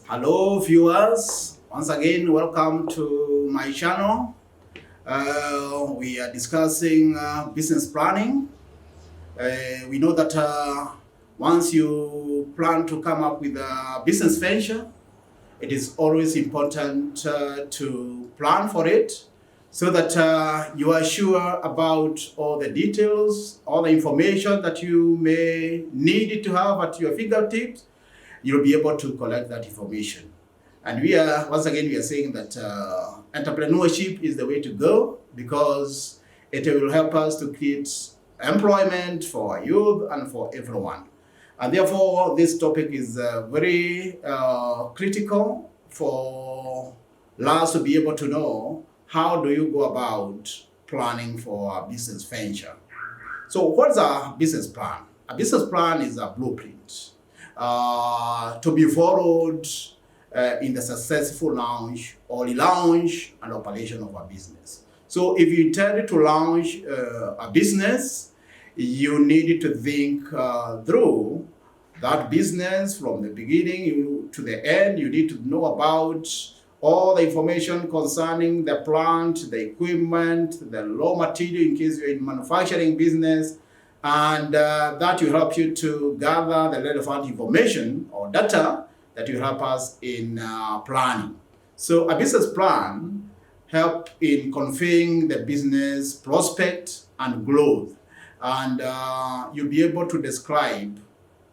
Hello viewers, once again welcome to my channel. We are discussing business planning. We know that once you plan to come up with a business venture, it is always important to plan for it so that you are sure about all the details, all the information that you may need to have at your fingertips. You'll be able to collect that information. And we are saying that entrepreneurship is the way to go because it will help us to create employment for our youth and for everyone. And therefore, this topic is very critical for us to be able to know how do you go about planning for a business venture. So what's a business plan? A business plan is a blueprint to be followed in the successful launch or relaunch and operation of a business. So if you intend to launch a business, you need to think through that business from the beginning to the end. You need to know about all the information concerning the plant, the equipment, the raw material in case you're in manufacturing business, and that will help you to gather the relevant information or data that will help us in planning. So a business plan helps in conveying the business prospect and growth, and you'll be able to describe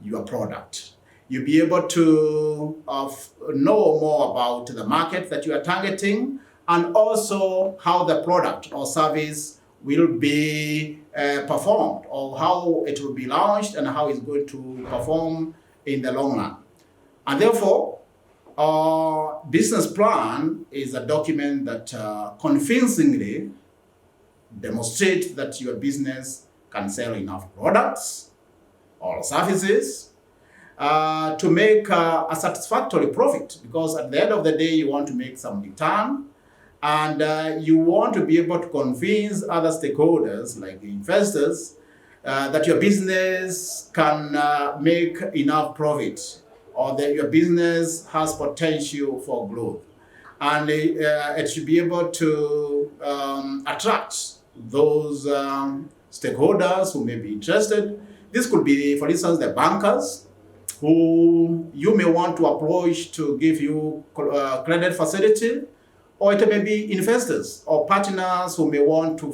your product. You'll be able to know more about the market that you are targeting and also how the product or service will be performed, or how it will be launched and how it's going to perform in the long run. And therefore, business plan is a document that convincingly demonstrates that your business can sell enough products or services to make a satisfactory profit, because at the end of the day, you want to make some return. And you want to be able to convince other stakeholders, like investors, that your business can make enough profit, or that your business has potential for growth. And it should be able to attract those stakeholders who may be interested. This could be, for instance, the bankers who you may want to approach to give you credit facility. Or it may be investors or partners who may want to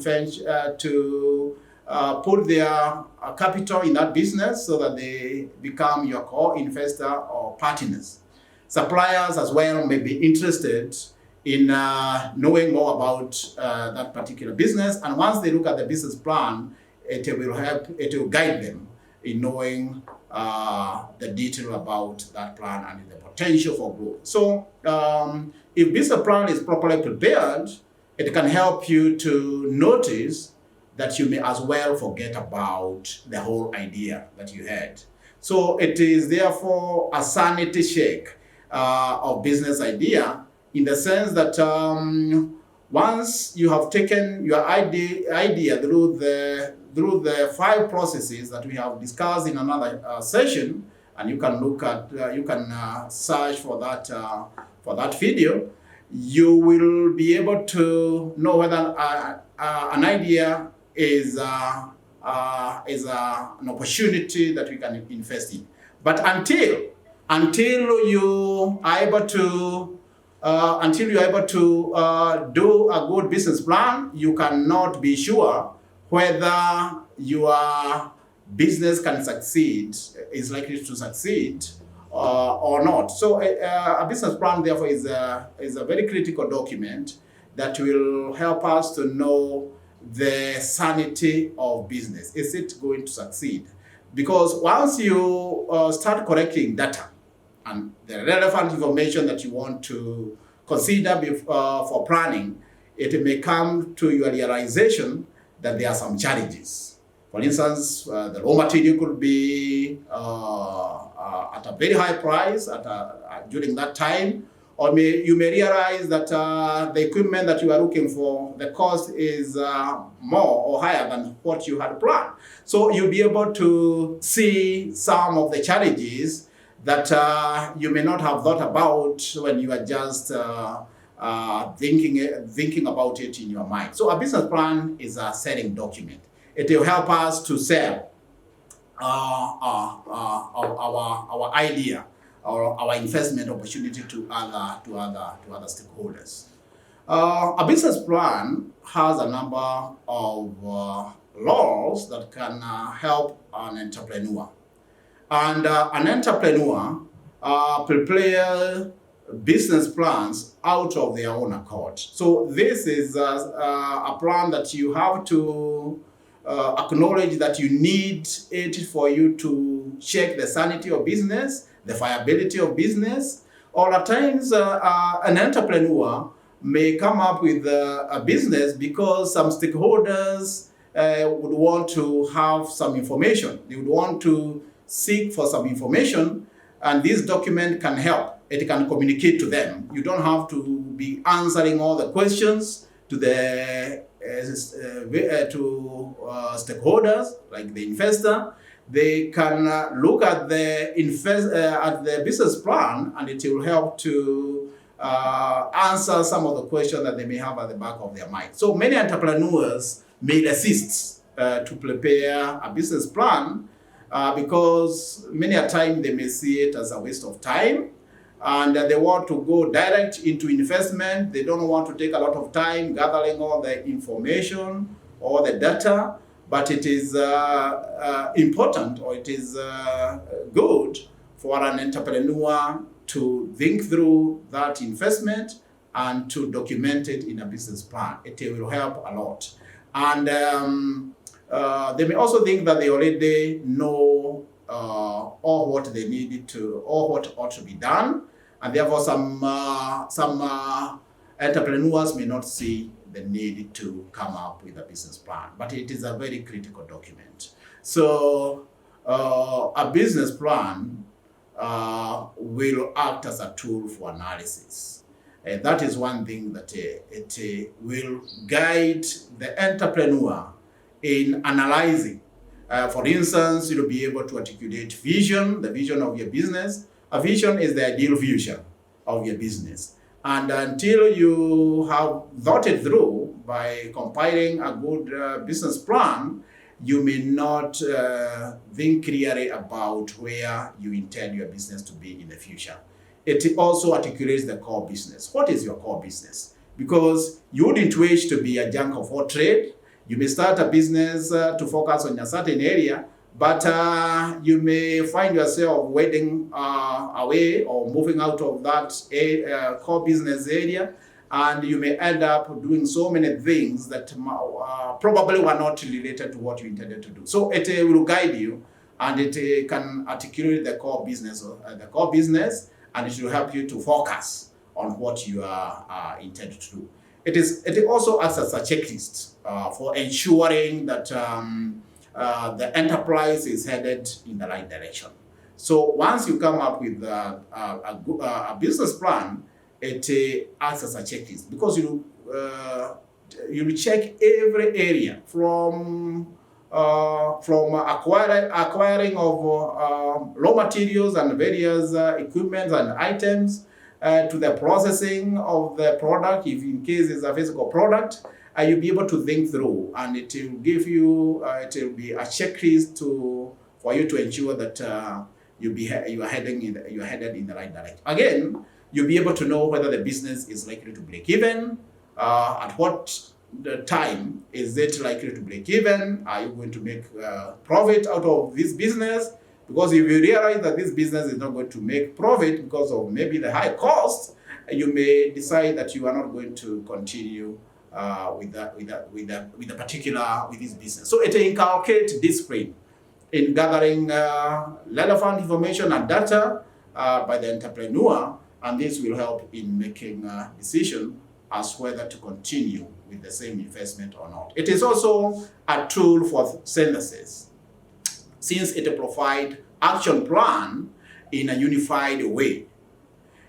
put their capital in that business so that they become your core investor or partners. Suppliers as well may be interested in knowing more about that particular business. And once they look at the business plan, it will guide them in knowing the detail about that plan and the potential for growth. So if business plan is properly prepared, it can help you to notice that you may as well forget about the whole idea that you had. So it is therefore a sanity check of business idea, in the sense that once you have taken your idea through the 5 processes that we have discussed in another session, and you can look at, you can search for that video, you will be able to know whether an idea is an opportunity that we can invest in. But until you are able to do a good business plan, you cannot be sure whether your business can succeed, is likely to succeed or not. So a business plan, therefore, is a very critical document that will help us to know the sanity of business. Is it going to succeed? Because once you start collecting data and the relevant information that you want to consider for planning, it may come to your realization that there are some challenges. For instance, the raw material could be at a very high price during that time, or you may realize that the equipment that you are looking for, the cost is more or higher than what you had planned. So you'll be able to see some of the challenges that you may not have thought about when you are just thinking about it in your mind. So a business plan is a selling document. It will help us to sell our idea or our investment opportunity to other stakeholders. A business plan has a number of laws that can help an entrepreneur. And an entrepreneur prepare business plans out of their own accord. So this is a plan that you have to acknowledge that you need it for you to check the sanity of business, the viability of business. Or at times, an entrepreneur may come up with a business because some stakeholders would want to have some information. They would want to seek for some information, and this document can help. It can communicate to them. You don't have to be answering all the questions to the stakeholders, like the investor. They can look at the business plan, and it will help to answer some of the questions that they may have at the back of their mind. So many entrepreneurs may resist to prepare a business plan because many a time they may see it as a waste of time, and they want to go direct into investment. They don't want to take a lot of time gathering all the information or the data, but it is important, or it is good for an entrepreneur to think through that investment and to document it in a business plan. It will help a lot. And they may also think that they already know all what they needed to, or what ought to be done, and therefore some entrepreneurs may not see the need to come up with a business plan. But it is a very critical document. So a business plan will act as a tool for analysis. That is one thing that it will guide the entrepreneur in analyzing. For instance, you'll be able to articulate vision, the vision of your business. A vision is the ideal vision of your business. And until you have thought it through by compiling a good business plan, you may not think clearly about where you intend your business to be in the future. It also articulates the core business. What is your core business? Because you wouldn't wish to be a jack of all trades. You may start a business to focus on a certain area, but you may find yourself wading away or moving out of that core business area, and you may end up doing so many things that probably were not related to what you intended to do. So it will guide you, and it can articulate the core business, and it will help you to focus on what you are intended to do. It also acts as a checklist for ensuring that the enterprise is headed in the right direction. So once you come up with a business plan, it acts as a checklist, because you check every area from acquiring of raw materials and various equipment and items, to the processing of the product, if in case it's a physical product. You'll be able to think through, and it will give you, it will be a checklist for you to ensure that you are headed in the right direction. Again, you'll be able to know whether the business is likely to break even, at what time is it likely to break even. Are you going to make profit out of this business? Because if you realize that this business is not going to make profit because of maybe the high cost, you may decide that you are not going to continue with this business. So it inculcates discipline in gathering relevant information and data by the entrepreneur, and this will help in making a decision as whether to continue with the same investment or not. It is also a tool for synthesis, since it provides action plan in a unified way.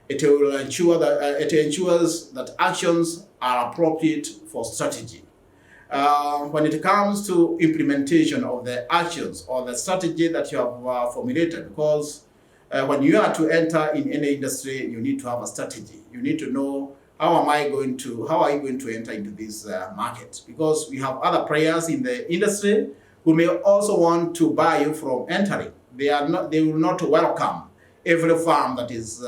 It will ensure that it ensures that actions are appropriate for strategy. When it comes to implementation of the actions or the strategy that you have formulated, because when you are to enter in any industry, you need to have a strategy. You need to know how are you going to enter into this market? Because we have other players in the industry who may also want to buy you from entering. They will not welcome every firm that is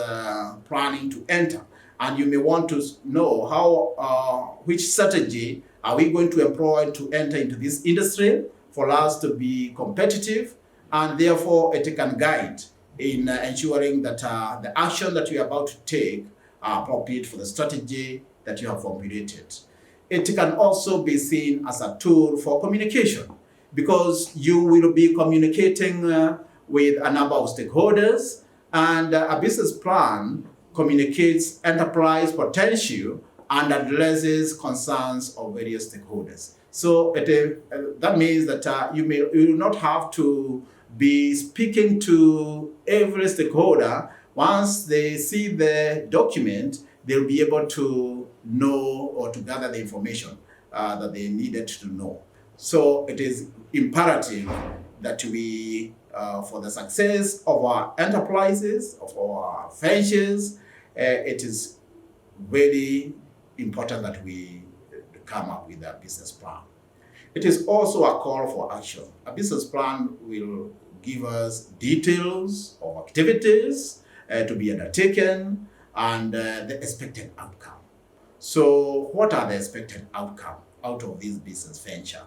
planning to enter. And you may want to know which strategy are we going to employ to enter into this industry for us to be competitive, and therefore it can guide in ensuring that the action that you are about to take are appropriate for the strategy that you have formulated. It can also be seen as a tool for communication, because you will be communicating with a number of stakeholders, and a business plan communicates enterprise potential and addresses concerns of various stakeholders. So that means that you will not have to be speaking to every stakeholder. Once they see the document, they'll be able to know or to gather the information that they needed to know. So it is imperative that we, for the success of our enterprises, of our ventures, it is very important that we come up with a business plan. It is also a call for action. A business plan will give us details of activities to be undertaken and the expected outcome. So what are the expected outcome out of this business venture?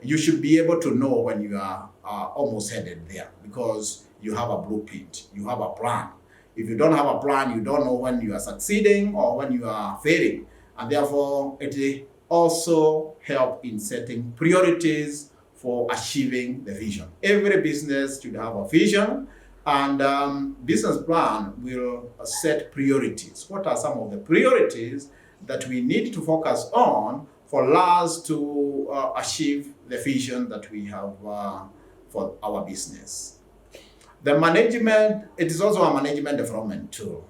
You should be able to know when you are almost headed there, because you have a blueprint, you have a plan. If you don't have a plan, you don't know when you are succeeding or when you are failing. And therefore, it also helps in setting priorities for achieving the vision. Every business should have a vision, and business plan will set priorities. What are some of the priorities that we need to focus on for us to achieve the vision that we have for our business? The management, it is also a management development tool,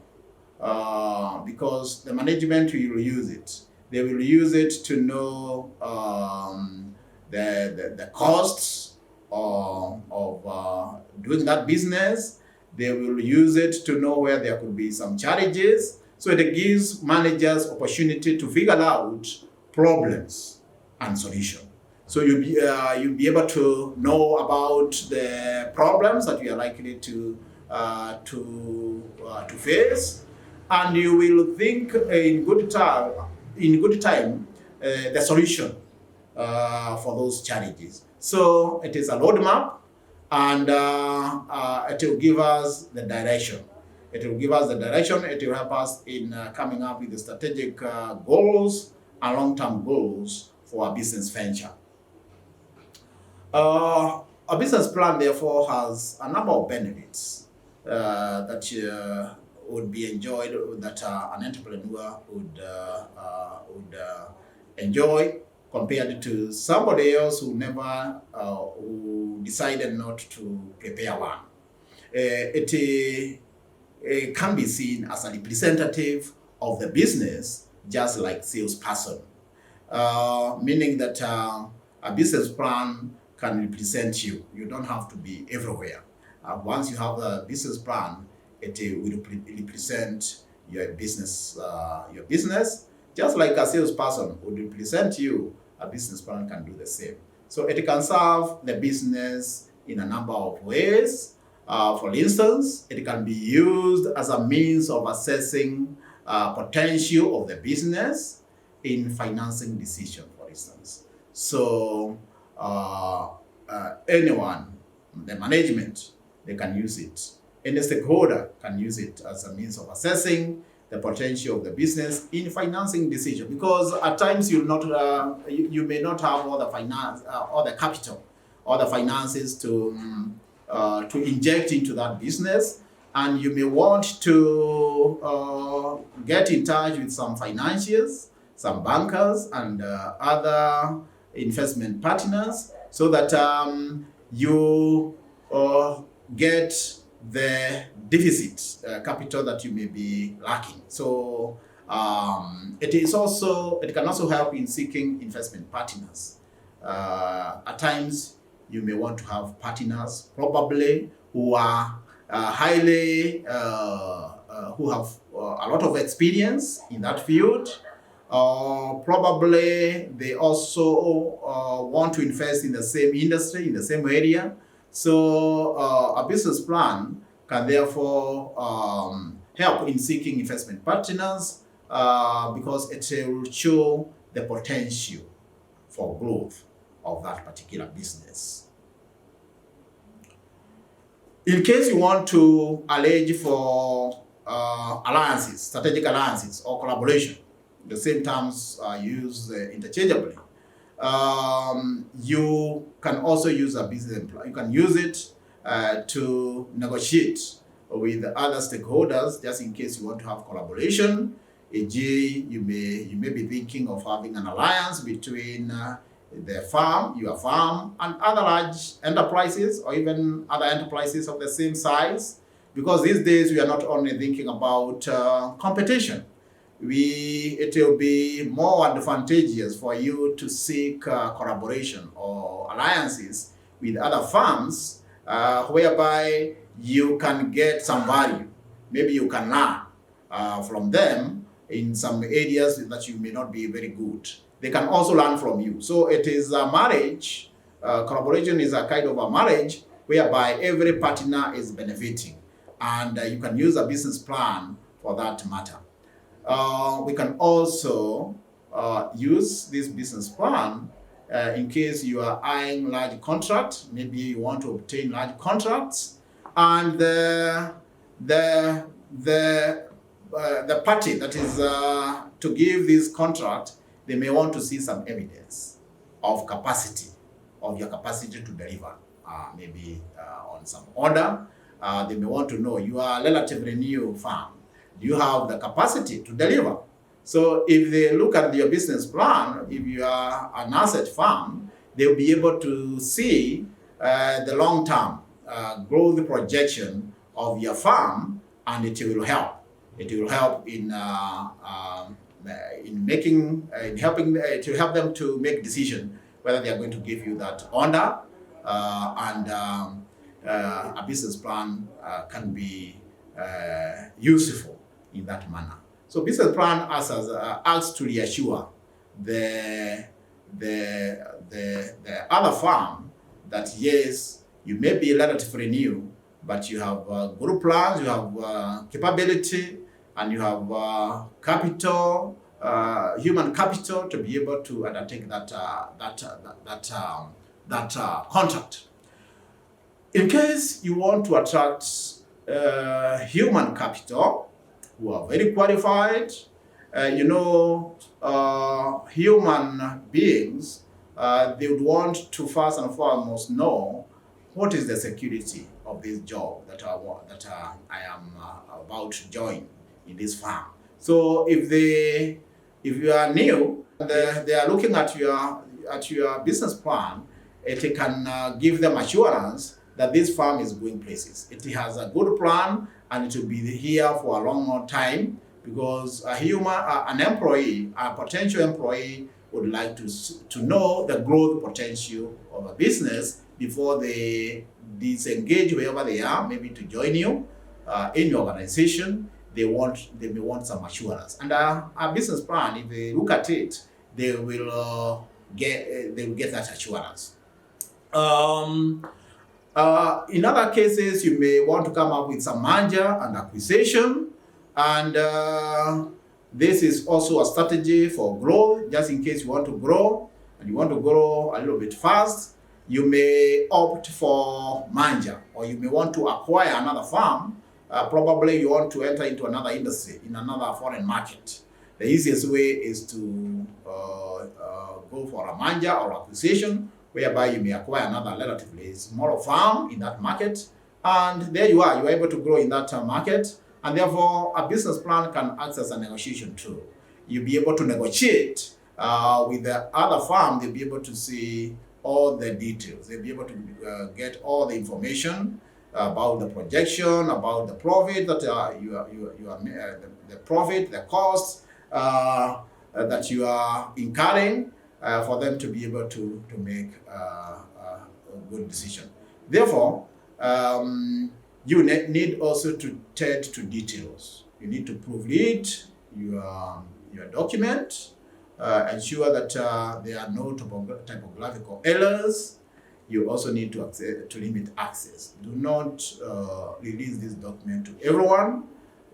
because the management will use it. They will use it to know the costs of doing that business. They will use it to know where there could be some challenges. So it gives managers opportunity to figure out problems and solutions. So you'll be able to know about the problems that you are likely to face, and you will think in good time the solution for those challenges. So it is a roadmap, and it will give us the direction. It will give us the direction. It will help us in coming up with the strategic goals and long-term goals for our business venture. A business plan, therefore, has a number of benefits that would be enjoyed, that an entrepreneur would enjoy, compared to somebody else who who decided not to prepare one. It can be seen as a representative of the business, just like salesperson, meaning that a business plan can represent you. You don't have to be everywhere. Once you have a business plan, it will represent your business. Just like a salesperson would represent you, a business plan can do the same. So it can serve the business in a number of ways. For instance, it can be used as a means of assessing potential of the business in financing decision, for instance. So anyone, the management, they can use it. Any stakeholder can use it as a means of assessing the potential of the business in financing decision, because at times you may not have all the capital, or the finances to inject into that business, and you may want to get in touch with some financiers, some bankers, and other investment partners, so that you get the deficit capital that you may be lacking. So it can also help in seeking investment partners. At times you may want to have partners probably who are highly who have a lot of experience in that field. Probably they also want to invest in the same industry, in the same area. So a business plan can therefore help in seeking investment partners because it will show the potential for growth of that particular business. In case you want to arrange for alliances, strategic alliances or collaboration, the same terms are used interchangeably. You can also use a business plan. You can use it to negotiate with other stakeholders, just in case you want to have collaboration. E.g., you may be thinking of having an alliance between the farm, your farm, and other large enterprises, or even other enterprises of the same size. Because these days we are not only thinking about competition. It will be more advantageous for you to seek collaboration or alliances with other farms, whereby you can get some value. Maybe you can learn from them in some areas that you may not be very good. They can also learn from you. So it is a marriage. Collaboration is a kind of a marriage whereby every partner is benefiting, and you can use a business plan for that matter. We can also use this business plan in case you are eyeing large contracts. Maybe you want to obtain large contracts, and the party that is to give this contract, they may want to see some evidence of capacity, of your capacity to deliver. Maybe on some order, they may want to know you are a relatively new firm. Do you have the capacity to deliver? So if they look at your business plan, if you are an asset firm, they'll be able to see the long-term growth projection of your firm, and it will help. It will help in to help them to make decision whether they are going to give you that order, and a business plan can be useful in that manner. So business plan acts to reassure the other firm that yes, you may be relatively new, but you have good plans, you have capability, and you have capital, human capital to be able to undertake that contract. In case you want to attract human capital who are very qualified, human beings, they would want to first and foremost know what is the security of this job that I am about to join in this farm. So if you are new, they are looking at your business plan, it can give them assurance that this farm is going places. It has a good plan, and it will be here for a long time, because an employee, a potential employee, would like to know the growth potential of a business before they disengage wherever they are, maybe to join you in your organization. They may want some assurance, and a business plan, if they look at it, they will get that assurance. In other cases, you may want to come up with some merger and acquisition, and this is also a strategy for growth. Just in case you want to grow, and you want to grow a little bit fast, you may opt for merger, or you may want to acquire another farm. Probably you want to enter into another industry in another foreign market. The easiest way is to go for a merger or acquisition, whereby you may acquire another relatively smaller farm in that market, and there you are able to grow in that market, and therefore a business plan can act as a negotiation tool. You'll be able to negotiate with the other farm. They'll be able to see all the details. They'll be able to get all the information about the projection, about the profit that the profit, the costs that you are incurring, for them to be able to make a good decision. Therefore, you need also to tend to details. You need to proofread your document, ensure that there are no typographical errors. You also need to limit access. Do not release this document to everyone,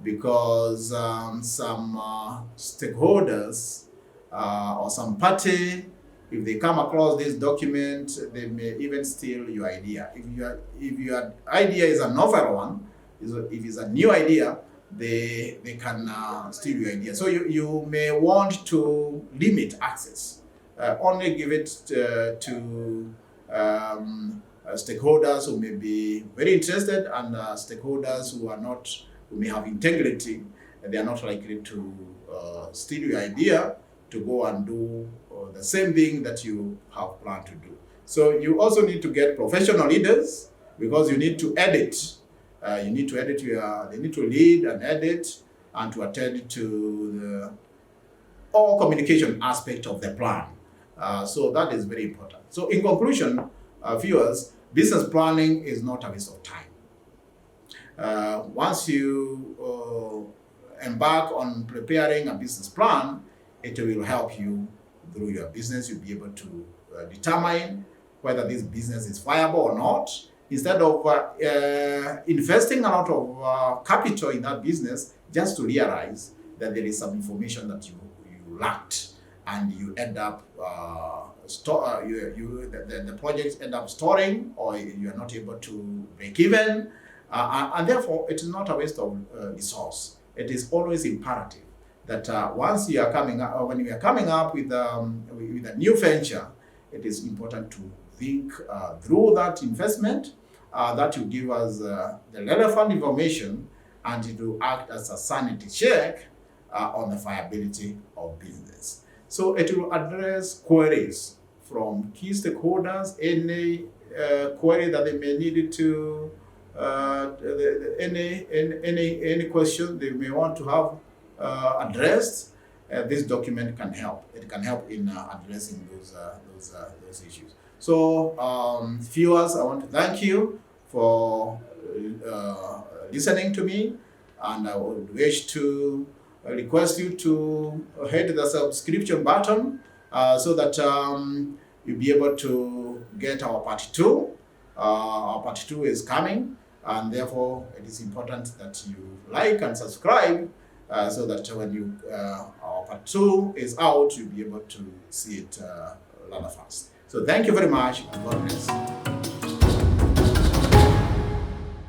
because some stakeholders or some party, if they come across this document, they may even steal your idea. If your idea is a novel one, if it's a new idea, they can steal your idea. So you may want to limit access. Only give it to stakeholders who may be very interested, and stakeholders who may have integrity. They are not likely to steal your idea to go and do the same thing that you have planned to do. So you also need to get professional leaders, because you need to edit. They need to lead and edit, and to attend to the all communication aspect of the plan. So that is very important. So in conclusion, viewers, business planning is not a waste of time. Once you embark on preparing a business plan, it will help you through your business. You'll be able to determine whether this business is viable or not. Instead of investing a lot of capital in that business, just to realize that there is some information that you lacked, and you end up the projects end up storing, or you are not able to break even, and therefore it is not a waste of resource. It is always imperative that once you are coming up, when you are coming up with a new venture, it is important to think through that investment. That will give us the relevant information, and it will act as a sanity check on the viability of business. So it will address queries from key stakeholders, any query that they may need to, any question they may want to have addressed. This document can help. It can help in addressing those issues. So, viewers, I want to thank you for listening to me, and I would wish to request you to hit the subscription button so that you'll be able to get our part 2. Our part 2 is coming, and therefore it is important that you like and subscribe so that when our part 2 is out, you'll be able to see it rather fast. So thank you very much, and God bless.